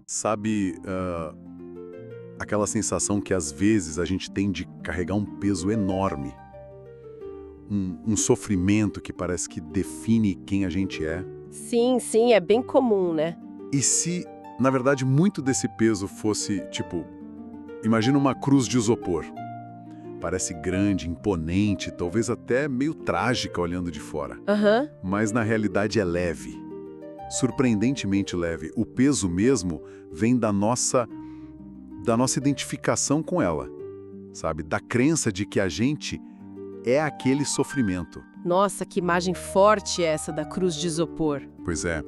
Sabe, aquela sensação que às vezes a gente tem de carregar um peso enorme, um sofrimento que parece que define quem a gente é? Sim, sim, é bem comum, né? E se, na verdade, muito desse peso fosse, tipo, imagina uma cruz de isopor. Parece grande, imponente, talvez até meio trágica olhando de fora. Aham. Mas na realidade é leve. Surpreendentemente leve. O peso mesmo vem da nossa identificação com ela, sabe? Da crença de que a gente é aquele sofrimento. Nossa, que imagem forte essa da cruz de isopor. Pois é.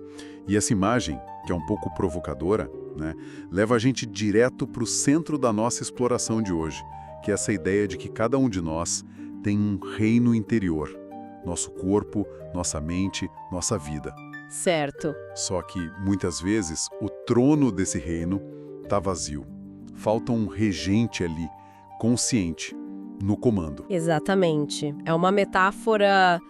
E essa imagem, que é um pouco provocadora, né, leva a gente direto para o centro da nossa exploração de hoje, que é essa ideia de que cada um de nós tem um reino interior. Nosso corpo, nossa mente, nossa vida. Certo. Só que, muitas vezes, o trono desse reino está vazio. Falta um regente ali, consciente, no comando. Exatamente. É uma metáfora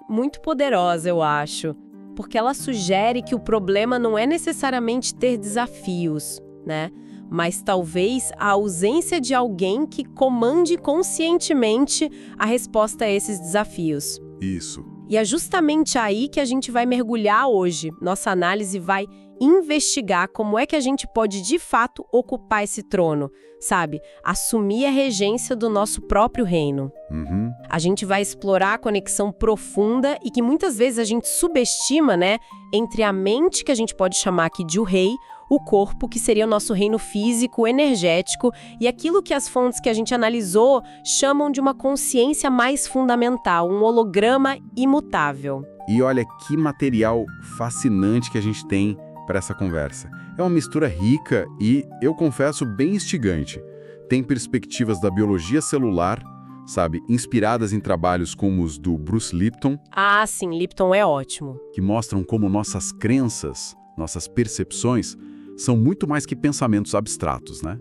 muito poderosa, eu acho, porque ela sugere que o problema não é necessariamente ter desafios, né? Mas talvez a ausência de alguém que comande conscientemente a resposta a esses desafios. Isso. E é justamente aí que a gente vai mergulhar hoje. Nossa análise vai investigar como é que a gente pode, de fato, ocupar esse trono, sabe? Assumir a regência do nosso próprio reino. Uhum. A gente vai explorar a conexão profunda e que muitas vezes a gente subestima, né? Entre a mente, que a gente pode chamar aqui de o rei, o corpo, que seria o nosso reino físico, energético, e aquilo que as fontes que a gente analisou chamam de uma consciência mais fundamental, um holograma imutável. E olha que material fascinante que a gente tem para essa conversa. É uma mistura rica e, eu confesso, bem instigante. Tem perspectivas da biologia celular, sabe, inspiradas em trabalhos como os do Bruce Lipton. Ah, sim, Lipton é ótimo. Que mostram como nossas crenças, nossas percepções, são muito mais que pensamentos abstratos, né?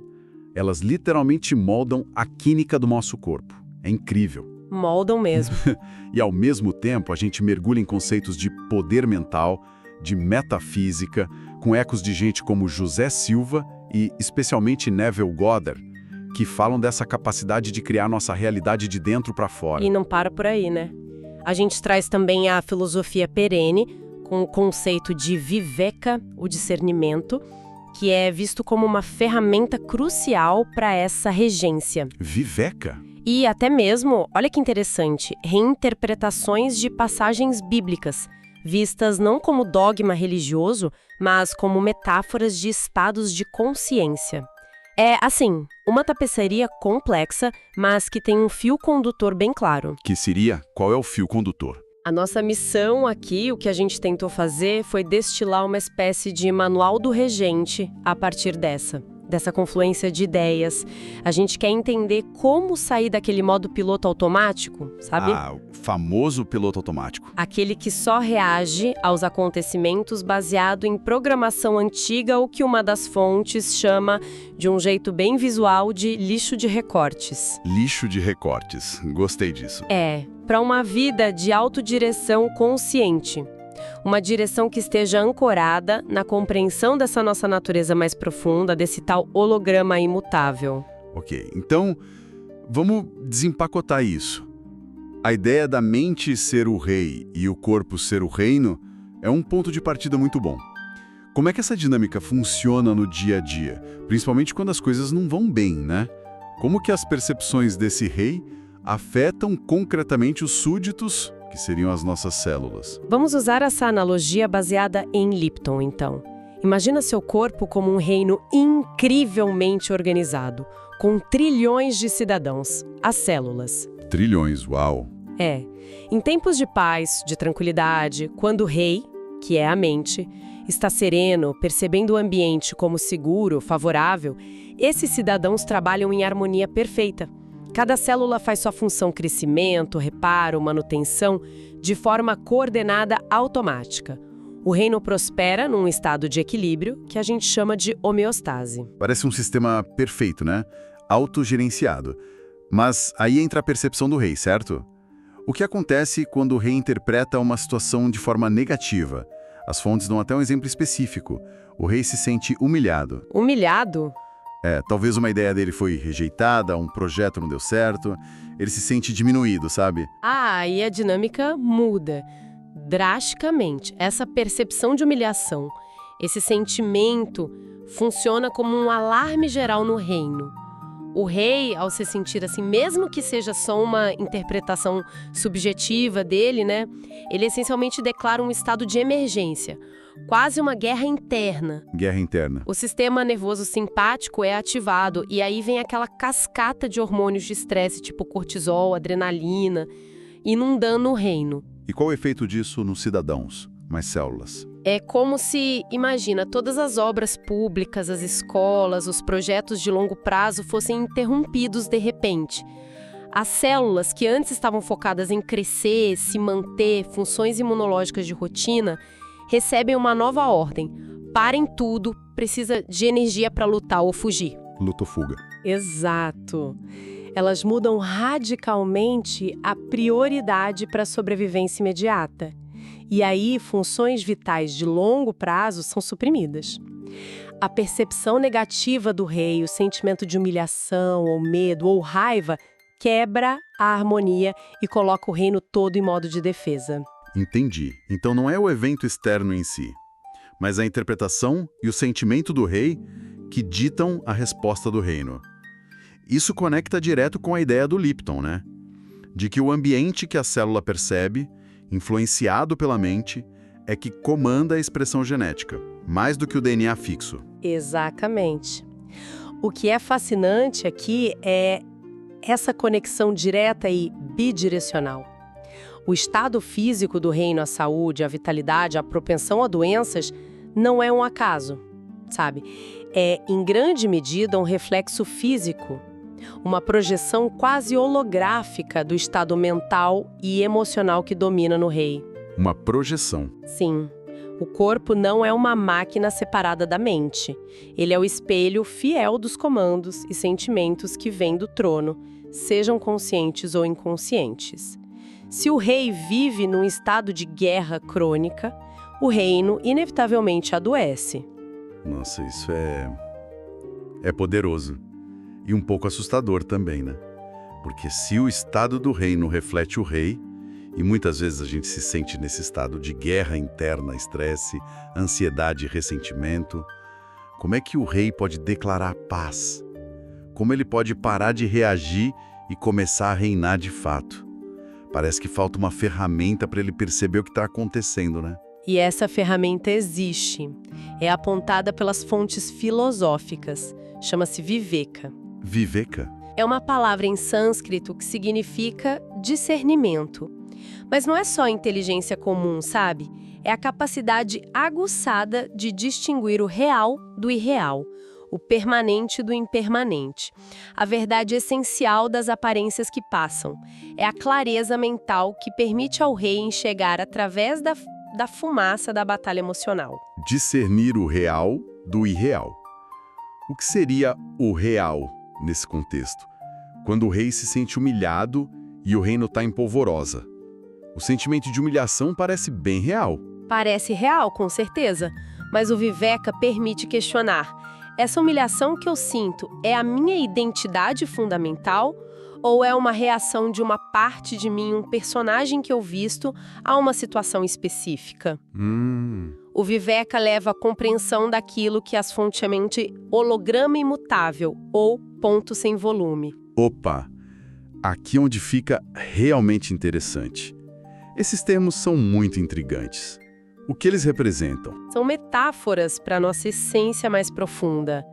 Elas literalmente moldam a química do nosso corpo. É incrível. Moldam mesmo. E ao mesmo tempo a gente mergulha em conceitos de poder mental, de metafísica, com ecos de gente como José Silva e especialmente Neville Goddard, que falam dessa capacidade de criar nossa realidade de dentro para fora. E não para por aí, né? A gente traz também a filosofia perene, com o conceito de viveka, o discernimento, que é visto como uma ferramenta crucial para essa regência. Viveka? E até mesmo, olha que interessante, reinterpretações de passagens bíblicas, vistas não como dogma religioso, mas como metáforas de estados de consciência. É, assim, uma tapeçaria complexa, mas que tem um fio condutor bem claro. Que seria? Qual é o fio condutor? A nossa missão aqui, o que a gente tentou fazer, foi destilar uma espécie de manual do regente a partir dessa confluência de ideias. A gente quer entender como sair daquele modo piloto automático, sabe? Ah, o famoso piloto automático. Aquele que só reage aos acontecimentos baseado em programação antiga, o que uma das fontes chama, de um jeito bem visual, de lixo de recortes. Lixo de recortes. Gostei disso. É, para uma vida de autodireção consciente. Uma direção que esteja ancorada na compreensão dessa nossa natureza mais profunda, desse tal holograma imutável. Ok, então vamos desempacotar isso. A ideia da mente ser o rei e o corpo ser o reino é um ponto de partida muito bom. Como é que essa dinâmica funciona no dia a dia? Principalmente quando as coisas não vão bem, né? Como que as percepções desse rei afetam concretamente os súditos, que seriam as nossas células? Vamos usar essa analogia baseada em Lipton, então. Imagina seu corpo como um reino incrivelmente organizado, com trilhões de cidadãos, as células. Trilhões, uau! É. Em tempos de paz, de tranquilidade, quando o rei, que é a mente, está sereno, percebendo o ambiente como seguro, favorável, esses cidadãos trabalham em harmonia perfeita. Cada célula faz sua função crescimento, reparo, manutenção, de forma coordenada automática. O reino prospera num estado de equilíbrio que a gente chama de homeostase. Parece um sistema perfeito, né? autogerenciado. Mas aí entra a percepção do rei, certo? O que acontece quando o rei interpreta uma situação de forma negativa? As fontes dão até um exemplo específico. O rei se sente humilhado. Humilhado? Talvez uma ideia dele foi rejeitada, um projeto não deu certo. Ele se sente diminuído, sabe? E a dinâmica muda drasticamente. Essa percepção de humilhação, esse sentimento, funciona como um alarme geral no reino. O rei, ao se sentir assim, mesmo que seja só uma interpretação subjetiva dele, né? Ele essencialmente declara um estado de emergência, quase uma guerra interna. Guerra interna. O sistema nervoso simpático é ativado e aí vem aquela cascata de hormônios de estresse, tipo cortisol, adrenalina, inundando o reino. E qual o efeito disso nos cidadãos, nas células? É como se, imagina, todas as obras públicas, as escolas, os projetos de longo prazo fossem interrompidos de repente. As células que antes estavam focadas em crescer, se manter, funções imunológicas de rotina, recebem uma nova ordem. Parem tudo, precisa de energia para lutar ou fugir. Luta ou fuga. Exato. Elas mudam radicalmente a prioridade para a sobrevivência imediata. E aí, funções vitais de longo prazo são suprimidas. A percepção negativa do rei, o sentimento de humilhação, ou medo, ou raiva, quebra a harmonia e coloca o reino todo em modo de defesa. Entendi. Então não é o evento externo em si, mas a interpretação e o sentimento do rei que ditam a resposta do reino. Isso conecta direto com a ideia do Lipton, né? De que o ambiente que a célula percebe, influenciado pela mente, é que comanda a expressão genética, mais do que o DNA fixo. Exatamente. O que é fascinante aqui é essa conexão direta e bidirecional. O estado físico do reino, a saúde, a vitalidade, a propensão a doenças, não é um acaso, sabe? É, em grande medida, um reflexo físico, uma projeção quase holográfica do estado mental e emocional que domina no rei. Uma projeção. Sim. O corpo não é uma máquina separada da mente. Ele é o espelho fiel dos comandos e sentimentos que vêm do trono, sejam conscientes ou inconscientes. Se o rei vive num estado de guerra crônica, o reino inevitavelmente adoece. Nossa, isso é poderoso. E um pouco assustador também, né? Porque se o estado do reino reflete o rei, e muitas vezes a gente se sente nesse estado de guerra interna, estresse, ansiedade e ressentimento, como é que o rei pode declarar paz? Como ele pode parar de reagir e começar a reinar de fato? Parece que falta uma ferramenta para ele perceber o que está acontecendo, né? E essa ferramenta existe. É apontada pelas fontes filosóficas. Chama-se Viveka. Viveka? É uma palavra em sânscrito que significa discernimento. Mas não é só inteligência comum, sabe? É a capacidade aguçada de distinguir o real do irreal, o permanente do impermanente, a verdade essencial das aparências que passam. É a clareza mental que permite ao rei enxergar através da fumaça da batalha emocional. Discernir o real do irreal. O que seria o real nesse contexto? Quando o rei se sente humilhado e o reino está em polvorosa. O sentimento de humilhação parece bem real. Parece real, com certeza, mas o Viveka permite questionar. Essa humilhação que eu sinto é a minha identidade fundamental ou é uma reação de uma parte de mim, um personagem que eu visto, a uma situação específica? O Viveka leva à compreensão daquilo que as fontes chamam de holograma imutável ou ponto sem volume. Opa! Aqui onde fica realmente interessante. Esses termos são muito intrigantes. O que eles representam? São metáforas para a nossa essência mais profunda.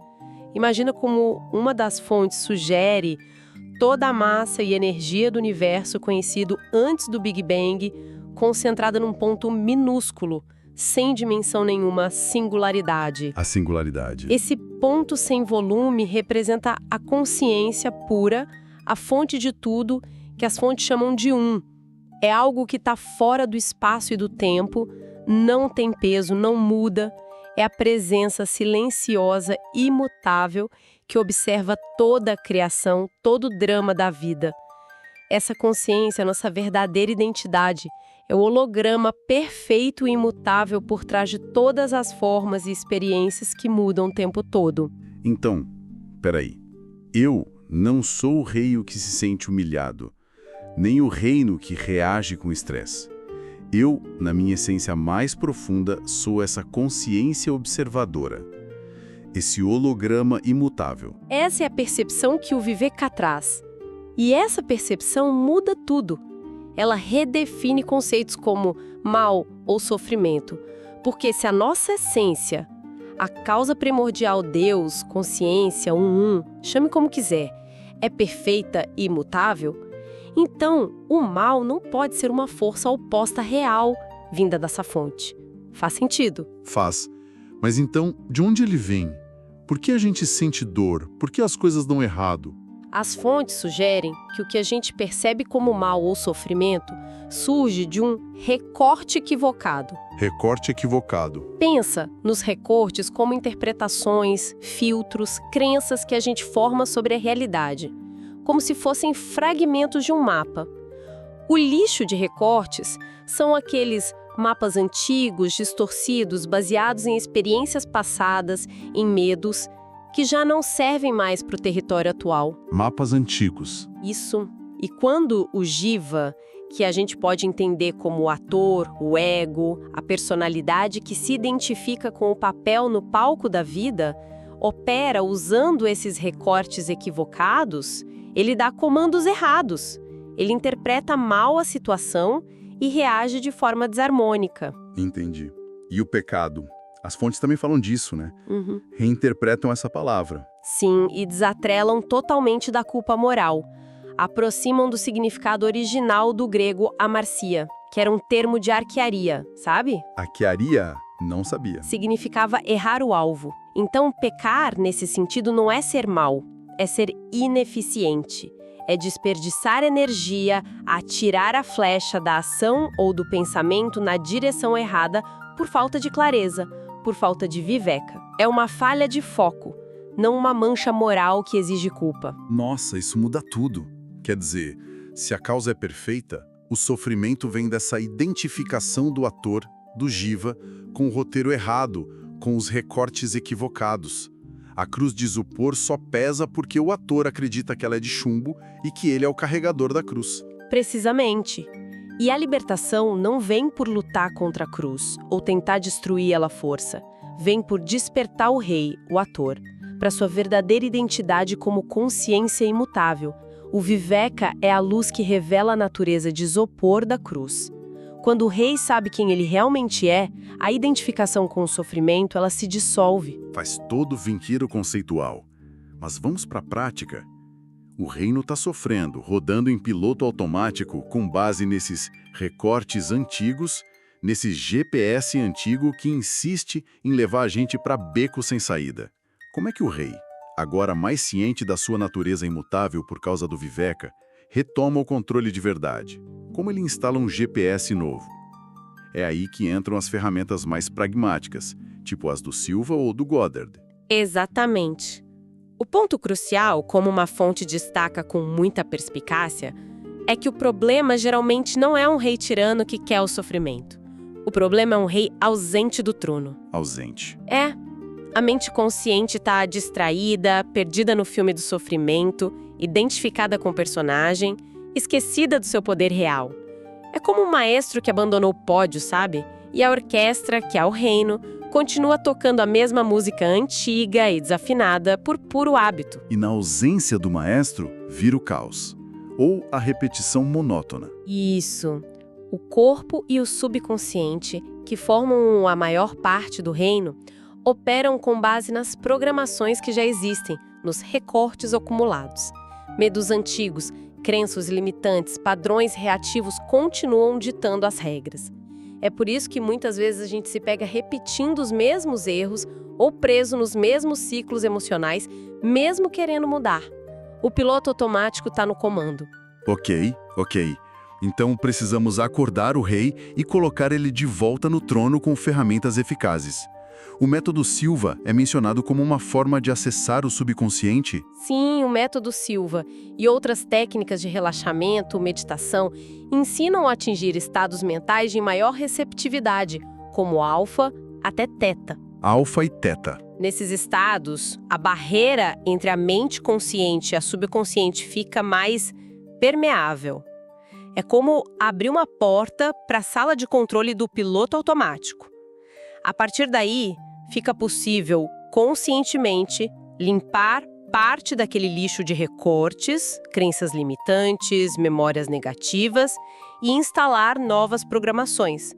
Imagina como uma das fontes sugere toda a massa e energia do universo conhecido antes do Big Bang, concentrada num ponto minúsculo, sem dimensão nenhuma, singularidade. A singularidade. Esse ponto sem volume representa a consciência pura, a fonte de tudo, que as fontes chamam de um. É algo que está fora do espaço e do tempo, não tem peso, não muda. É a presença silenciosa, imutável, que observa toda a criação, todo o drama da vida. Essa consciência é nossa verdadeira identidade. É o holograma perfeito e imutável por trás de todas as formas e experiências que mudam o tempo todo. Então, peraí. Eu não sou o rei que se sente humilhado, nem o reino que reage com estresse. Eu, na minha essência mais profunda, sou essa consciência observadora. Esse holograma imutável. Essa é a percepção que o Viveka traz. E essa percepção muda tudo. Ela redefine conceitos como mal ou sofrimento. Porque se a nossa essência, a causa primordial Deus, consciência, chame como quiser, é perfeita e imutável, então o mal não pode ser uma força oposta real vinda dessa fonte. Faz sentido? Faz. Mas então, de onde ele vem? Por que a gente sente dor? Por que as coisas dão errado? As fontes sugerem que o que a gente percebe como mal ou sofrimento surge de um recorte equivocado. Recorte equivocado. Pensa nos recortes como interpretações, filtros, crenças que a gente forma sobre a realidade, como se fossem fragmentos de um mapa. O lixo de recortes são aqueles mapas antigos, distorcidos, baseados em experiências passadas, em medos, que já não servem mais para o território atual. Mapas antigos. Isso. E quando o Jiva, que a gente pode entender como o ator, o ego, a personalidade que se identifica com o papel no palco da vida, opera usando esses recortes equivocados, ele dá comandos errados. Ele interpreta mal a situação e reage de forma desarmônica. Entendi. E o pecado? As fontes também falam disso, né? Reinterpretam essa palavra. Sim, e desatrelam totalmente da culpa moral. Aproximam do significado original do grego amarcia, que era um termo de arquearia, sabe? Arquearia? Não sabia. Significava errar o alvo. Então, pecar, nesse sentido, não é ser mal, é ser ineficiente. É desperdiçar energia, atirar a flecha da ação ou do pensamento na direção errada por falta de clareza, por falta de viveka. É uma falha de foco, não uma mancha moral que exige culpa. Nossa, isso muda tudo. Quer dizer, se a causa é perfeita, o sofrimento vem dessa identificação do ator, do Jiva, com o roteiro errado, com os recortes equivocados. A cruz de isopor só pesa porque o ator acredita que ela é de chumbo e que ele é o carregador da cruz. Precisamente. E a libertação não vem por lutar contra a cruz ou tentar destruir ela à força. Vem por despertar o rei, o ator, para sua verdadeira identidade como consciência imutável. O Viveka é a luz que revela a natureza de isopor da cruz. Quando o rei sabe quem ele realmente é, a identificação com o sofrimento ela se dissolve. Faz todo o vinqueiro conceitual. Mas vamos para a prática. O reino está sofrendo, rodando em piloto automático com base nesses recortes antigos, nesse GPS antigo que insiste em levar a gente para beco sem saída. Como é que o rei, agora mais ciente da sua natureza imutável por causa do Viveka, retoma o controle de verdade? Como ele instala um GPS novo? É aí que entram as ferramentas mais pragmáticas, tipo as do Silva ou do Goddard. Exatamente. O ponto crucial, como uma fonte destaca com muita perspicácia, é que o problema geralmente não é um rei tirano que quer o sofrimento. O problema é um rei ausente do trono. Ausente. É. A mente consciente está distraída, perdida no filme do sofrimento, identificada com o personagem, esquecida do seu poder real. É como um maestro que abandonou o pódio, sabe? E a orquestra, que é o reino, continua tocando a mesma música antiga e desafinada por puro hábito. E na ausência do maestro, vira o caos. Ou a repetição monótona. Isso. O corpo e o subconsciente, que formam a maior parte do reino, operam com base nas programações que já existem, nos recortes acumulados. Medos antigos, crenças limitantes, padrões reativos continuam ditando as regras. É por isso que muitas vezes a gente se pega repetindo os mesmos erros ou preso nos mesmos ciclos emocionais, mesmo querendo mudar. O piloto automático está no comando. Ok. Então precisamos acordar o rei e colocar ele de volta no trono com ferramentas eficazes. O método Silva é mencionado como uma forma de acessar o subconsciente? Sim, o método Silva e outras técnicas de relaxamento, meditação, ensinam a atingir estados mentais de maior receptividade, como alfa até teta. Alfa e teta. Nesses estados, a barreira entre a mente consciente e a subconsciente fica mais permeável. É como abrir uma porta para a sala de controle do piloto automático. A partir daí, fica possível, conscientemente, limpar parte daquele lixo de recortes, crenças limitantes, memórias negativas e instalar novas programações.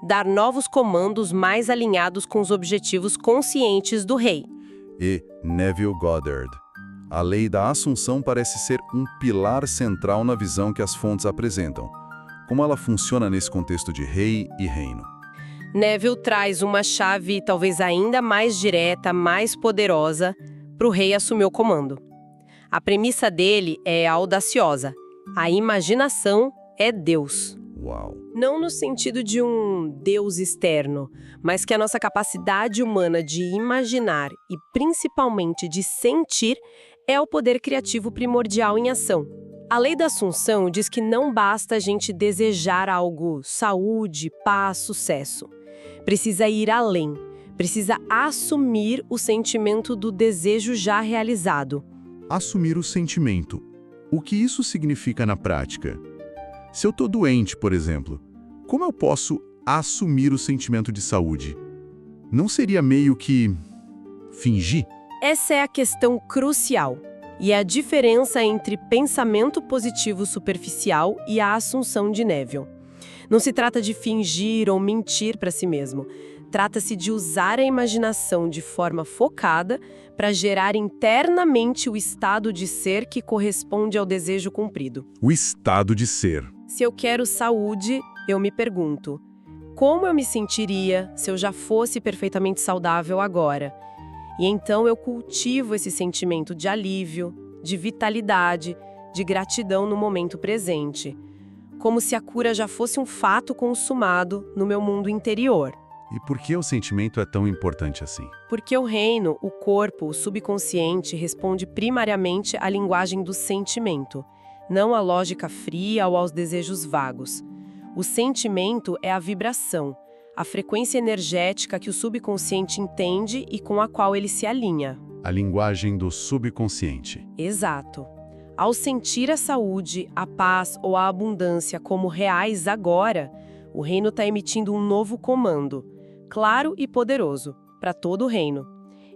Dar novos comandos mais alinhados com os objetivos conscientes do rei. E Neville Goddard. A lei da Assunção parece ser um pilar central na visão que as fontes apresentam. Como ela funciona nesse contexto de rei e reino? Neville traz uma chave talvez ainda mais direta, mais poderosa, para o rei assumir o comando. A premissa dele é audaciosa. A imaginação é Deus. Uau! Não no sentido de um Deus externo, mas que a nossa capacidade humana de imaginar e principalmente de sentir é o poder criativo primordial em ação. A lei da Assunção diz que não basta a gente desejar algo, saúde, paz, sucesso. Precisa ir além, precisa assumir o sentimento do desejo já realizado. Assumir o sentimento. O que isso significa na prática? Se eu estou doente, por exemplo, como eu posso assumir o sentimento de saúde? Não seria meio que fingir? Essa é a questão crucial. E é a diferença entre pensamento positivo superficial e a assunção de Neville. Não se trata de fingir ou mentir para si mesmo. Trata-se de usar a imaginação de forma focada para gerar internamente o estado de ser que corresponde ao desejo cumprido. O estado de ser. Se eu quero saúde, eu me pergunto: como eu me sentiria se eu já fosse perfeitamente saudável agora? E então eu cultivo esse sentimento de alívio, de vitalidade, de gratidão no momento presente. Como se a cura já fosse um fato consumado no meu mundo interior. E por que o sentimento é tão importante assim? Porque o reino, o corpo, o subconsciente responde primariamente à linguagem do sentimento, não à lógica fria ou aos desejos vagos. O sentimento é a vibração, a frequência energética que o subconsciente entende e com a qual ele se alinha. A linguagem do subconsciente. Exato. Ao sentir a saúde, a paz ou a abundância como reais agora, o reino está emitindo um novo comando, claro e poderoso, para todo o reino.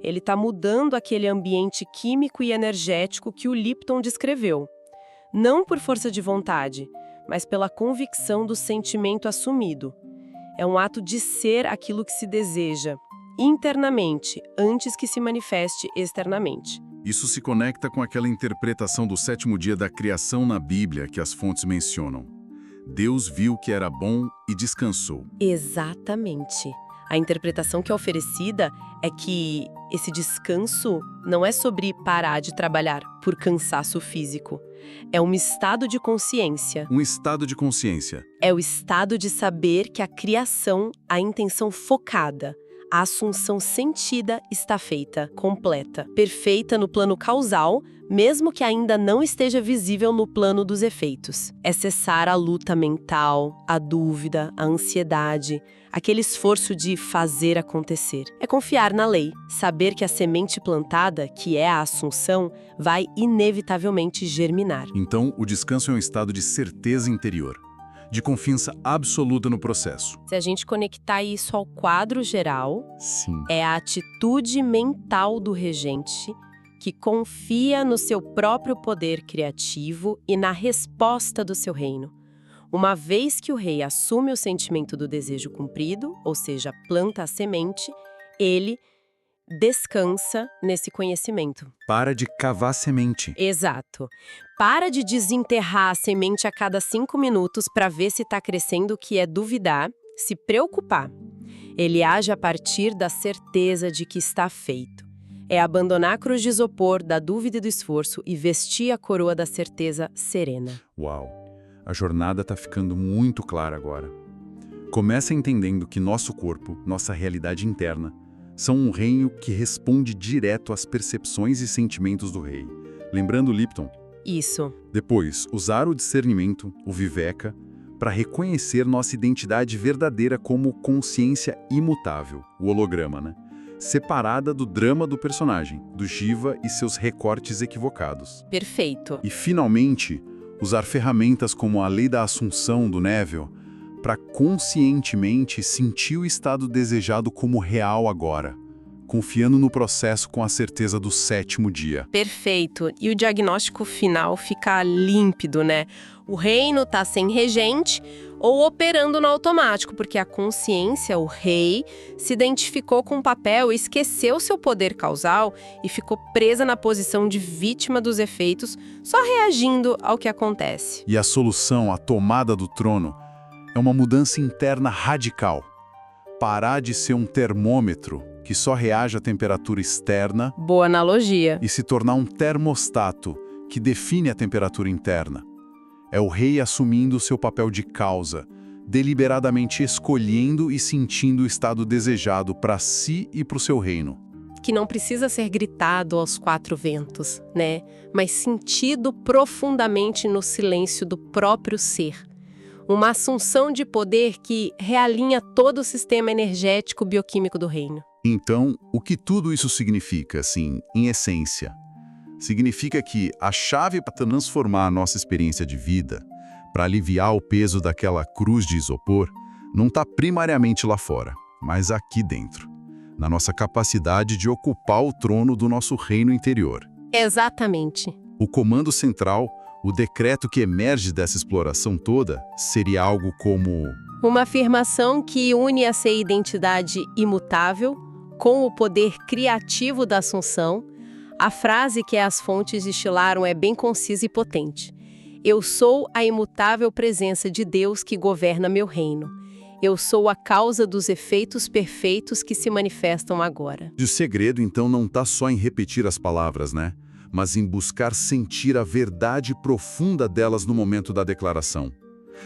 Ele está mudando aquele ambiente químico e energético que o Lipton descreveu. Não por força de vontade, mas pela convicção do sentimento assumido. É um ato de ser aquilo que se deseja, internamente, antes que se manifeste externamente. Isso se conecta com aquela interpretação do 7º dia da criação na Bíblia que as fontes mencionam. Deus viu que era bom e descansou. Exatamente. A interpretação que é oferecida é que esse descanso não é sobre parar de trabalhar por cansaço físico. É um estado de consciência. Um estado de consciência. É o estado de saber que a criação, a intenção focada, a assunção sentida está feita, completa, perfeita no plano causal, mesmo que ainda não esteja visível no plano dos efeitos. É cessar a luta mental, a dúvida, a ansiedade, aquele esforço de fazer acontecer. É confiar na lei, saber que a semente plantada, que é a assunção, vai inevitavelmente germinar. Então, o descanso é um estado de certeza interior, de confiança absoluta no processo. Se a gente conectar isso ao quadro geral, Sim. é a atitude mental do regente que confia no seu próprio poder criativo e na resposta do seu reino. Uma vez que o rei assume o sentimento do desejo cumprido, ou seja, planta a semente, ele descansa nesse conhecimento. Para de cavar semente. Exato. Para de desenterrar a semente a cada 5 minutos para ver se está crescendo, que é duvidar, se preocupar. Ele age a partir da certeza de que está feito. É abandonar a cruz de isopor da dúvida e do esforço e vestir a coroa da certeza serena. Uau! A jornada está ficando muito clara agora. Começa entendendo que nosso corpo, nossa realidade interna, São um reino que responde direto às percepções e sentimentos do rei. Lembrando Lipton? Isso. Depois, usar o discernimento, o viveka, para reconhecer nossa identidade verdadeira como consciência imutável, o holograma, né? Separada do drama do personagem, do Jiva e seus recortes equivocados. Perfeito. E, finalmente, usar ferramentas como a lei da assunção do Neville para conscientemente sentir o estado desejado como real agora, confiando no processo com a certeza do 7º dia. Perfeito. E o diagnóstico final fica límpido, né? O reino está sem regente ou operando no automático, porque a consciência, o rei, se identificou com o papel, esqueceu seu poder causal e ficou presa na posição de vítima dos efeitos, só reagindo ao que acontece. E a solução, a tomada do trono, é uma mudança interna radical. Parar de ser um termômetro que só reage à temperatura externa Boa analogia. e se tornar um termostato que define a temperatura interna. É o rei assumindo seu papel de causa, deliberadamente escolhendo e sentindo o estado desejado para si e para o seu reino. Que não precisa ser gritado aos 4 ventos, né? Mas sentido profundamente no silêncio do próprio ser. Uma assunção de poder que realinha todo o sistema energético bioquímico do reino. Então, o que tudo isso significa, assim, em essência? Significa que a chave para transformar a nossa experiência de vida, para aliviar o peso daquela cruz de isopor, não está primariamente lá fora, mas aqui dentro, na nossa capacidade de ocupar o trono do nosso reino interior. Exatamente. O comando central, o decreto que emerge dessa exploração toda, seria algo como: Uma afirmação que une essa identidade imutável com o poder criativo da assunção. A frase que as fontes destilaram é bem concisa e potente. Eu sou a imutável presença de Deus que governa meu reino. Eu sou a causa dos efeitos perfeitos que se manifestam agora. O segredo, então, não está só em repetir as palavras, né? Mas em buscar sentir a verdade profunda delas no momento da declaração.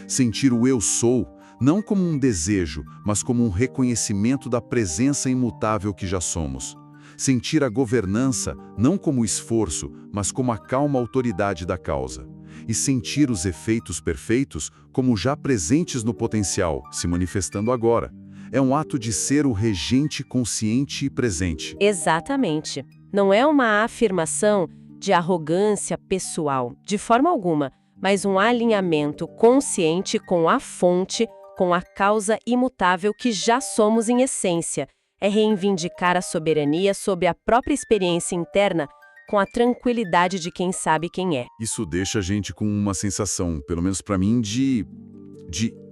Sentir o eu sou, não como um desejo, mas como um reconhecimento da presença imutável que já somos. Sentir a governança, não como esforço, mas como a calma autoridade da causa. E sentir os efeitos perfeitos como já presentes no potencial, se manifestando agora. É um ato de ser o regente consciente e presente. Exatamente. Não é uma afirmação de arrogância pessoal, de forma alguma, mas um alinhamento consciente com a fonte, com a causa imutável que já somos em essência. É reivindicar a soberania sobre a própria experiência interna com a tranquilidade de quem sabe quem é. Isso deixa a gente com uma sensação, pelo menos para mim, de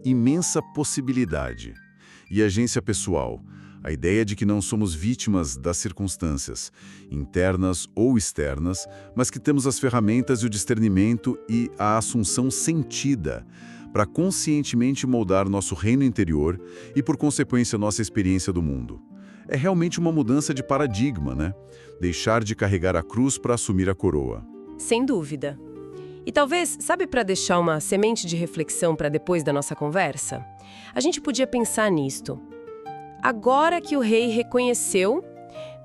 imensa possibilidade. E agência pessoal. A ideia de que não somos vítimas das circunstâncias, internas ou externas, mas que temos as ferramentas e o discernimento e a assunção sentida para conscientemente moldar nosso reino interior e, por consequência, nossa experiência do mundo. É realmente uma mudança de paradigma, né? Deixar de carregar a cruz para assumir a coroa. Sem dúvida. E talvez, sabe, para deixar uma semente de reflexão para depois da nossa conversa? A gente podia pensar nisto. Agora que o rei reconheceu,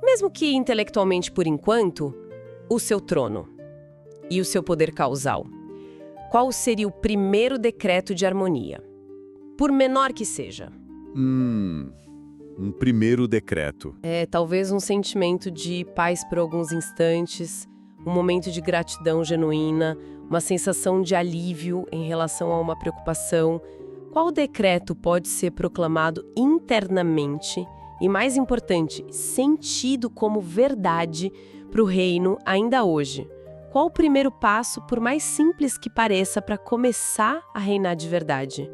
mesmo que intelectualmente por enquanto, o seu trono e o seu poder causal, qual seria o primeiro decreto de harmonia? Por menor que seja. Um primeiro decreto. Talvez um sentimento de paz por alguns instantes, um momento de gratidão genuína, uma sensação de alívio em relação a uma preocupação. Qual decreto pode ser proclamado internamente e, mais importante, sentido como verdade para o reino ainda hoje? Qual o primeiro passo, por mais simples que pareça, para começar a reinar de verdade?